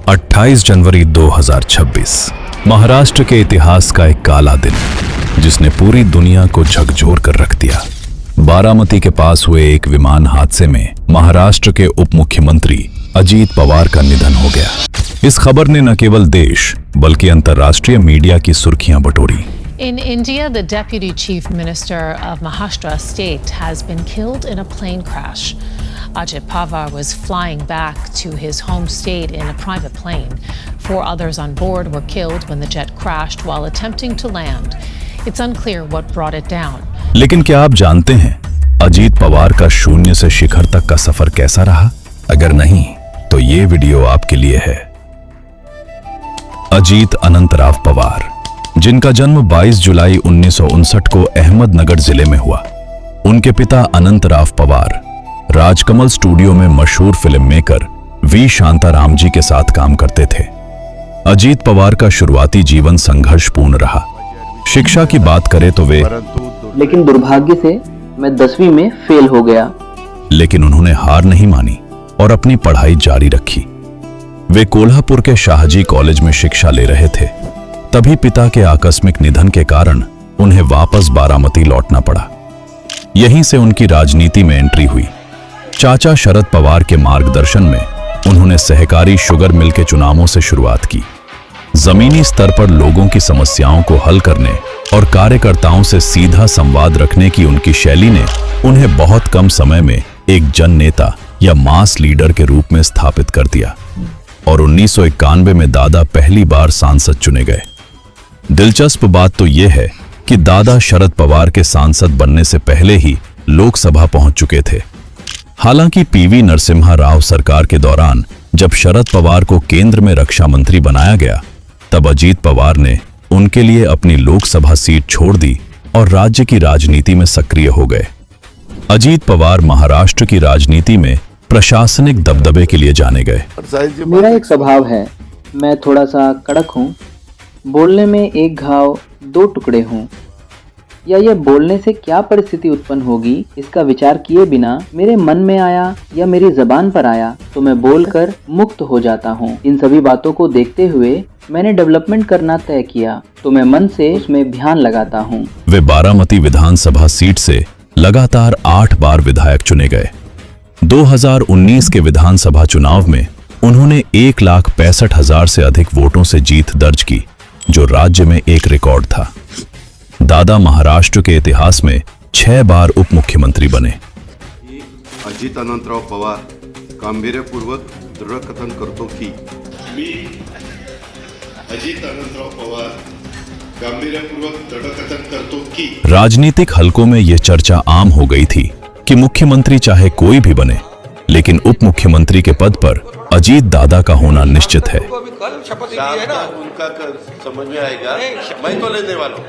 28 जनवरी 2026 महाराष्ट्र के इतिहास का एक काला दिन, जिसने पूरी दुनिया को झकझोर कर रख दिया। बारामती के पास हुए एक विमान हादसे में महाराष्ट्र के उप मुख्यमंत्री अजीत पवार का निधन हो गया। इस खबर ने न केवल देश बल्कि अंतर्राष्ट्रीय मीडिया की सुर्खियां बटोरी। In India, the Deputy Chief Minister of Maharashtra state has been killed in a plane crash. Ajit Pawar was flying back to his home state in a private plane. 4 others on board were killed when the jet crashed while attempting to land. It's unclear what brought it down. लेकिन क्या आप जानते हैं अजीत पवार का शून्य से शिखर तक का सफर कैसा रहा? अगर नहीं तो ये वीडियो आपके लिए है। अजीत अनंतराव पवार, जिनका जन्म 22 जुलाई 1959 को अहमदनगर जिले में हुआ। उनके पिता अनंतराव पवार राजकमल स्टूडियो में मशहूर फिल्म मेकर वी शांताराम जी के साथ काम करते थे। अजीत पवार का शुरुआती जीवन संघर्षपूर्ण रहा। शिक्षा की बात करें तो वे लेकिन दुर्भाग्य से मैं 10वीं में फेल हो गया। लेकिन उन्होंने हार नहीं मानी और अपनी पढ़ाई जारी रखी। वे कोल्हापुर के शाहजी कॉलेज में शिक्षा ले रहे थे। तभी पिता के आकस्मिक निधन के कारण उन्हें वापस बारामती लौटना पड़ा। यहीं से उनकी राजनीति में एंट्री हुई। चाचा शरद पवार के मार्गदर्शन में उन्होंने सहकारी शुगर मिल के चुनावों से शुरुआत की। जमीनी स्तर पर लोगों की समस्याओं को हल करने और कार्यकर्ताओं से सीधा संवाद रखने की उनकी शैली ने उन्हें बहुत कम समय में एक जन नेता या मास लीडर के रूप में स्थापित कर दिया और 1991 में दादा पहली बार सांसद चुने गए। दिलचस्प बात तो यह है कि दादा शरद पवार के सांसद बनने से पहले ही लोकसभा पहुंच चुके थे। हालांकि पीवी नरसिम्हा राव सरकार के दौरान जब शरद पवार को केंद्र में रक्षा मंत्री बनाया गया, तब अजीत पवार ने उनके लिए अपनी लोकसभा सीट छोड़ दी और राज्य की राजनीति में सक्रिय हो गए। अजीत पवार महाराष्ट्र की राजनीति में प्रशासनिक दबदबे के लिए जाने गए। मेरा एक स्वभाव है, मैं थोड़ा सा कड़क हूँ। बोलने में एक घाव 2 टुकड़े हूँ, या यह बोलने से क्या परिस्थिति उत्पन्न होगी इसका विचार किए बिना मेरे मन में आया या मेरी जबान पर आया तो मैं बोलकर मुक्त हो जाता हूँ। इन सभी बातों को देखते हुए मैंने डेवलपमेंट करना तय किया तो मैं मन से उसमें ध्यान लगाता हूँ। वे बारामती विधानसभा सीट से लगातार 8 बार विधायक चुने गए। 2019 के विधानसभा चुनाव में उन्होंने 1,65,000 से अधिक वोटों से जीत दर्ज की, जो राज्य में एक रिकॉर्ड था। दादा महाराष्ट्र के इतिहास में 6 बार उप मुख्यमंत्री बने। अजित अनंतराव पवार गांभीर्यपूर्वक दृढ़ कथन करतो की मी अजित अनंतराव पवार गांभीर्यपूर्वक दृढ़ कथन करतो की राजनीतिक हलकों में यह चर्चा आम हो गई थी कि मुख्यमंत्री चाहे कोई भी बने, लेकिन उप मुख्यमंत्री के पद पर अजीत दादा का होना निश्चित है। उनका समझ में आएगा, मैं तो लेने वाला हूं।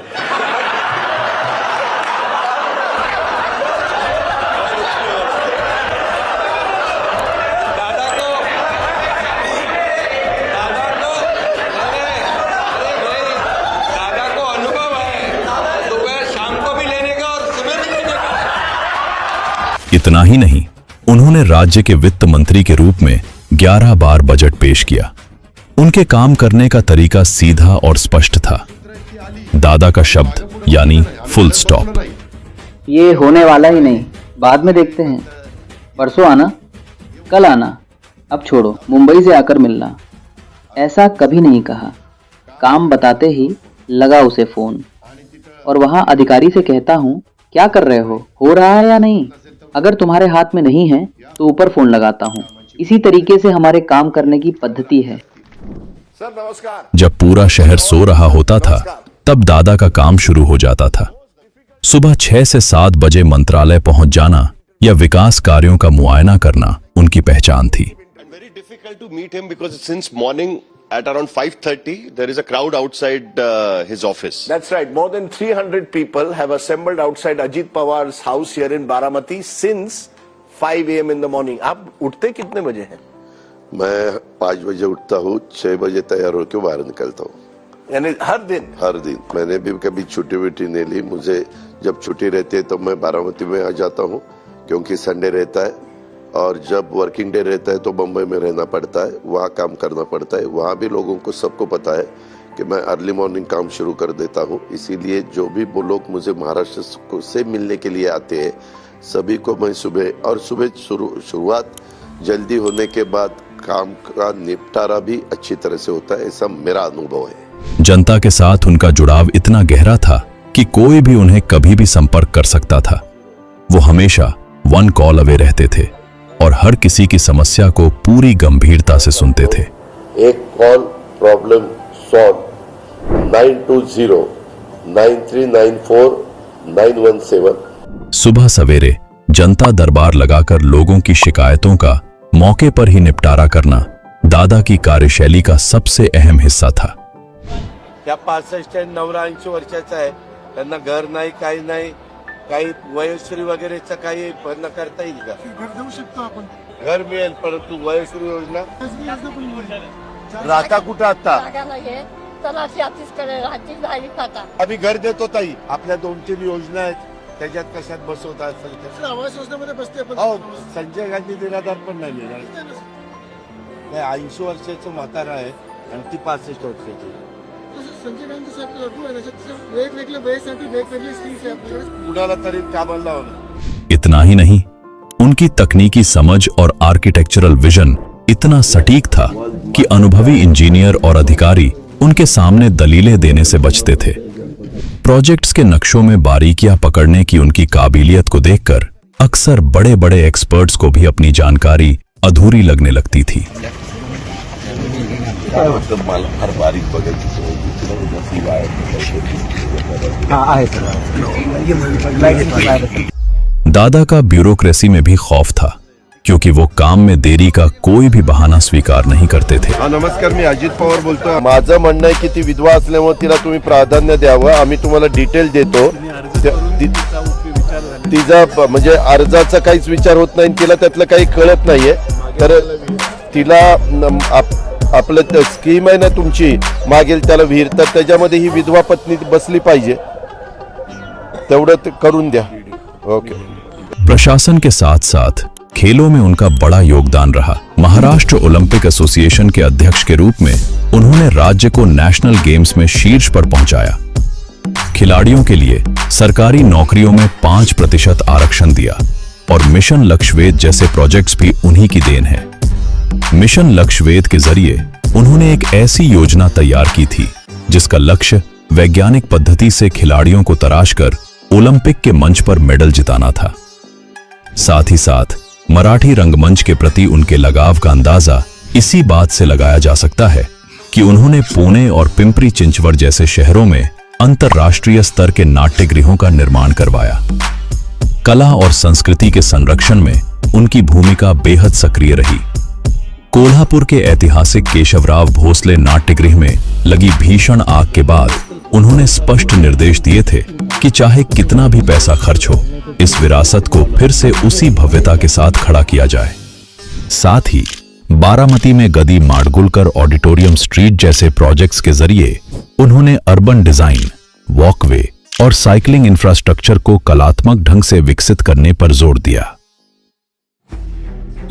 दादा को अनुभव है, दोपहर शाम को भी लेने का और सुबह भी लेने का। इतना ही नहीं, उन्होंने राज्य के वित्त मंत्री के रूप में 11 बार बजट पेश किया। उनके काम करने का तरीका सीधा और स्पष्ट था। दादा का शब्द यानी फुल स्टॉप। ये होने वाला ही नहीं, बाद में देखते हैं। परसों आना, कल आना, अब छोड़ो, मुंबई से आकर मिलना। ऐसा कभी नहीं कहा। काम बताते ही लगा उसे फोन और वहां अधिकारी से कहता हूं, क्या कर रहे हो रहा है या नहीं? अगर तुम्हारे हाथ में नहीं है तो ऊपर फोन लगाता हूं। इसी तरीके से हमारे काम करने की पद्धति है। सर नमस्कार। जब पूरा शहर सो रहा होता था, तब दादा का काम शुरू हो जाता था। सुबह 6 से 7 बजे मंत्रालय पहुंच जाना या विकास कार्यों का मुआयना करना उनकी पहचान थी। Very difficult to meet him because since morning at around 5:30 there is a crowd outside his office. That's right. More than 300 people have assembled outside Ajit Pawar's house here in Baramati since 5 a.m. in the morning. आप उठते कितने बजे हैं? मैं 5 बजे उठता हूँ, 6 बजे तैयार होकर बाहर निकलता हूँ। यानी हर दिन? हर दिन। मैंने भी कभी छुट्टी वुट्टी नहीं ली। मुझे जब छुट्टी रहती है तो मैं बारामती में आ जाता हूँ, क्योंकि संडे रहता है और जब वर्किंग डे रहता है तो बम्बई में रहना पड़ता है, वहाँ काम करना पड़ता है। वहाँ भी लोगों को सबको पता है कि मैं अर्ली मॉर्निंग काम शुरू कर देता हूँ, इसीलिए जो भी वो लोग मुझे महाराष्ट्र से मिलने के लिए आते हैं सभी को मैं सुबह शुरुआत जल्दी होने के बाद काम का निपटारा भी अच्छी तरह से होता है, ऐसा मेरा अनुभव है। जनता के साथ उनका जुड़ाव इतना गहरा था कि कोई भी उन्हें कभी भी संपर्क कर सकता था। वो हमेशा 1 कॉल अवे रहते थे और हर किसी की समस्या को पूरी गंभीरता से सुनते थे। एक कॉल प्रॉब्लम सॉल्व 920-9394-917। सुबह सवेरे जनता दरबार लगाकर लोगों की शिकायतों का मौके पर ही निपटारा करना दादा की कार्यशैली का सबसे अहम हिस्सा था। त्या 65-89 वर्षाचा आहे, त्यांना घर नाही, काही नाही, काही वयोश्री वगैरेचं काही भरणा करता येईल का? घर देऊ शकतो आपण. घर मिळेल, परंतु वयोश्री योजना राहता कुठं आता? आम्ही घर देतो ताई, आपल्या 2-3 योजना आहेत, त्याच्यात कशात बसवता असेल आवास योजनेमध्ये बसते पण. हो, संजय गांधी निराधार पण नाही मिळणार. 80 वर्षाचं म्हातारा आहे आणि ती 65 वर्षाची. संजय गांधी साहेब लागू आहे त्याच्यात वेगवेगळ्या वयासाठी वेगवेगळी स्कीम्स आहे आपल्याकडे. कुणाला तरी कामाला लावलं. इतना ही नहीं, उनकी तकनीकी समझ और आर्किटेक्चरल विजन इतना सटीक था कि अनुभवी इंजीनियर और अधिकारी उनके सामने दलीलें देने से बचते थे। प्रोजेक्ट्स के नक्शों में बारीकियां पकड़ने की उनकी काबिलियत को देखकर अक्सर बड़े बड़े एक्सपर्ट्स को भी अपनी जानकारी अधूरी लगने लगती थी। दादा का ब्यूरोक्रेसी में भी खौफ था, क्योंकि वो काम में देरी का कोई भी बहाना स्वीकार नहीं करते थे। नमस्कार, मी अजित पवार बोलतोय. माझं म्हणणं आहे की ती विधवा असल्यामुळे तिला तुम्ही प्राधान्य द्यावं. आम्ही तुम्हाला डिटेल देतो. तिचा म्हणजे अर्जाचा काहीच विचार होत नाही, तिला त्यातलं काही कळत नाहीये, तर तिला आपलं स्कीम आहे ना तुमची मागेल त्याला विहीर, तर त्याच्यामध्ये ही विधवा पत्नी बसली पाहिजे, तेवढं करून द्या. ओके. प्रशासन के साथ साथ खेलों में उनका बड़ा योगदान रहा। महाराष्ट्र ओलंपिक एसोसिएशन के अध्यक्ष के रूप में उन्होंने राज्य को नेशनल गेम्स में शीर्ष पर पहुंचाया। खिलाड़ियों के लिए सरकारी नौकरियों में 5% आरक्षण दिया और मिशन लक्ष्यवेध जैसे प्रोजेक्ट्स भी उन्हीं की देन है। मिशन लक्ष्यवेध के जरिए उन्होंने एक ऐसी योजना तैयार की थी जिसका लक्ष्य वैज्ञानिक पद्धति से खिलाड़ियों को तराशकर ओलंपिक के मंच पर मेडल जिताना था। साथ ही साथ मराठी रंगमंच के प्रति उनके लगाव का अंदाजा इसी बात से लगाया जा सकता है कि उन्होंने पुणे और पिंपरी चिंचवड जैसे शहरों में अंतर्राष्ट्रीय स्तर के नाट्यगृहों का निर्माण करवाया। कला और संस्कृति के संरक्षण में उनकी भूमिका बेहद सक्रिय रही। कोल्हापुर के ऐतिहासिक केशवराव भोसले नाट्यगृह में लगी भीषण आग के बाद उन्होंने स्पष्ट निर्देश दिए थे कि चाहे कितना भी पैसा खर्च हो, इस विरासत को फिर से उसी भव्यता के साथ खड़ा किया जाए। साथ ही बारामती में गदी माडगुलकर ऑडिटोरियम स्ट्रीट जैसे प्रोजेक्ट्स के जरिए उन्होंने अर्बन डिजाइन, वॉकवे और साइकिलिंग इंफ्रास्ट्रक्चर को कलात्मक ढंग से विकसित करने पर जोर दिया।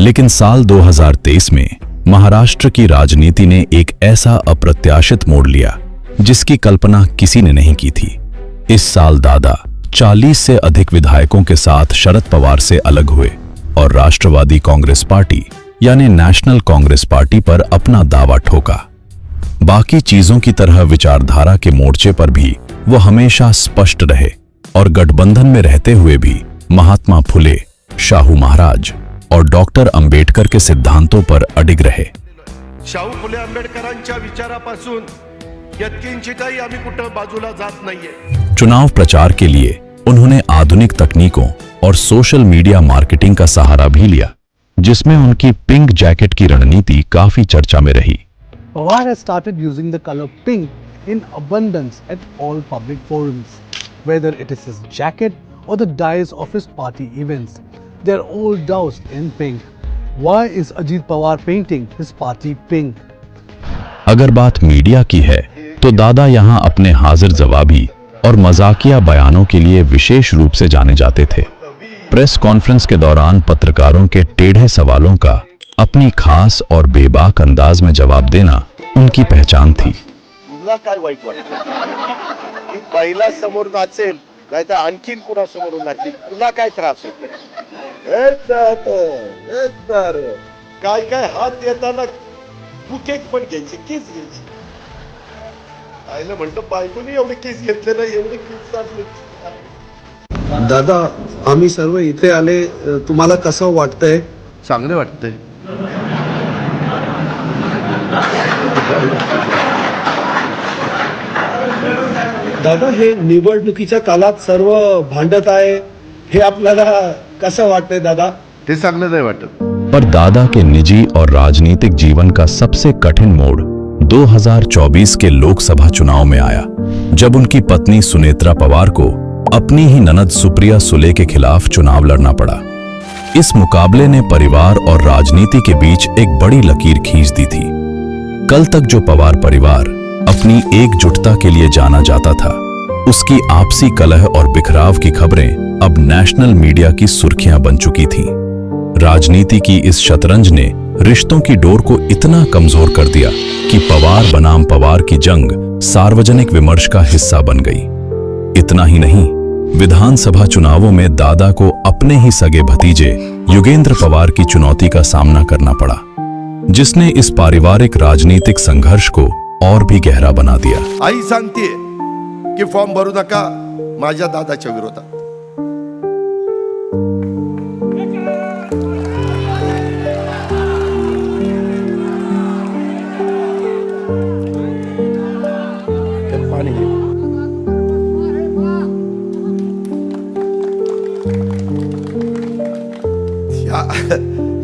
लेकिन साल 2023 में महाराष्ट्र की राजनीति ने एक ऐसा अप्रत्याशित मोड़ लिया जिसकी कल्पना किसी ने नहीं की थी। इस साल दादा 40 से अधिक विधायकों के साथ शरद पवार से अलग हुए और राष्ट्रवादी कांग्रेस पार्टी यानी नेशनल कांग्रेस पार्टी पर अपना दावा ठोका। बाकी चीजों की तरह विचारधारा के मोर्चे पर भी वो हमेशा स्पष्ट रहे और गठबंधन में रहते हुए भी महात्मा फुले, शाहू महाराज और डॉक्टर अंबेडकर के सिद्धांतों पर अडिग रहे। शाहू फुले आंबेडकरांच्या विचारापासून यत्किंचितही आम्ही कुठं बाजूला जात नाहीये। चुनाव प्रचार के लिए उन्होंने आधुनिक तकनीकों और सोशल मीडिया मार्केटिंग का सहारा भी लिया, जिसमें उनकी पिंक जैकेट की रणनीति काफी चर्चा में रही। Pawar has started using the color pink in abundance at all public forums, whether it is his jacket or the dyes of his party events. They are all doused in pink. Why is Ajit Pawar painting his party pink? अगर बात media की है तो दादा यहाँ अपने हाजिर जवाबी और मजाकिया बयानों के लिए विशेष रूप से जाने जाते थे। प्रेस कॉन्फ्रेंस के दौरान पत्रकारों के टेढ़े सवालों का अपनी खास और बेबाक अंदाज में जवाब देना उनकी पहचान थी। तुला काय वाईट वाटतं की पहिला समोर नाचेल नाही तर आणखीन कुणा समोरून नाचेल, तुला काय त्रास होतो? काय काय हात येताना बुकेक पण घ्यायचे, केस घ्यायचे. आईला म्हणतो बायकोनी एवढे केस घेतले नाही, एवढे केस चालले. दादा, आम्ही सर्व इथे आले, तुम्हाला कसं वाटतंय? चांगले वाटतंय. दादा, हे निवडणुकीच्या काळात सर्व भांडत आहे, हे आपल्याला कसं वाटतंय दादा? ते चांगलं नाही वाटत. पर दादा के निजी और राजनीतिक जीवन का सबसे कठिन मोड़ 2024 के लोकसभा चुनाव में आया, जब उनकी पत्नी सुनेत्रा पवार को अपनी ही ननद सुप्रिया सुले के खिलाफ चुनाव लड़ना पड़ा। इस मुकाबले ने परिवार और राजनीति के बीच एक बड़ी लकीर खींच दी थी। कल तक जो पवार परिवार अपनी एकजुटता के लिए जाना जाता था, उसकी आपसी कलह और बिखराव की खबरें अब नेशनल मीडिया की सुर्खियां बन चुकी थीं। राजनीति की इस शतरंज ने रिश्तों की डोर को इतना कमजोर कर दिया कि पवार बनाम पवार की जंग सार्वजनिक विमर्श का हिस्सा बन गई। इतना ही नहीं, विधानसभा चुनावों में दादा को अपने ही सगे भतीजे युगेंद्र पवार की चुनौती का सामना करना पड़ा, जिसने इस पारिवारिक राजनीतिक संघर्ष को और भी गहरा बना दिया। आई सांगते की फॉर्म भरू नका माझ्या दादाच्या विरोधात.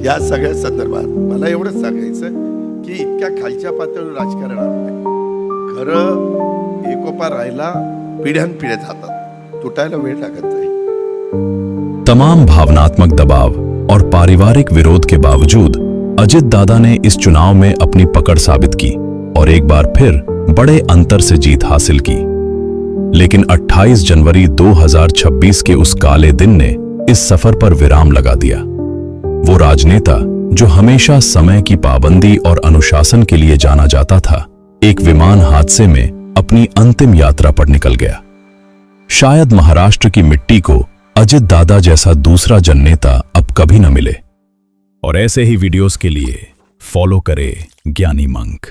या सगळ्या संदर्भात मला एवढंच सांगायचं की इतक्या खालच्या पातळीवर राजकारण आहे. खरं एकोपा राहिला पिढ्यानपिढ्या जातात, तुटायला वेळ लागत नाही. तमाम भावनात्मक दबाव और पारिवारिक विरोध के बावजूद अजित दादा ने इस चुनाव में अपनी पकड़ साबित की और एक बार फिर बड़े अंतर से जीत हासिल की। लेकिन 28 जनवरी 2026 के उस काले दिन ने इस सफर पर विराम लगा दिया। वो राजनेता जो हमेशा समय की पाबंदी और अनुशासन के लिए जाना जाता था, एक विमान हादसे में अपनी अंतिम यात्रा पर निकल गया। शायद महाराष्ट्र की मिट्टी को अजित दादा जैसा दूसरा जननेता अब कभी न मिले। और ऐसे ही वीडियोस के लिए फॉलो करें ज्ञानी मंक।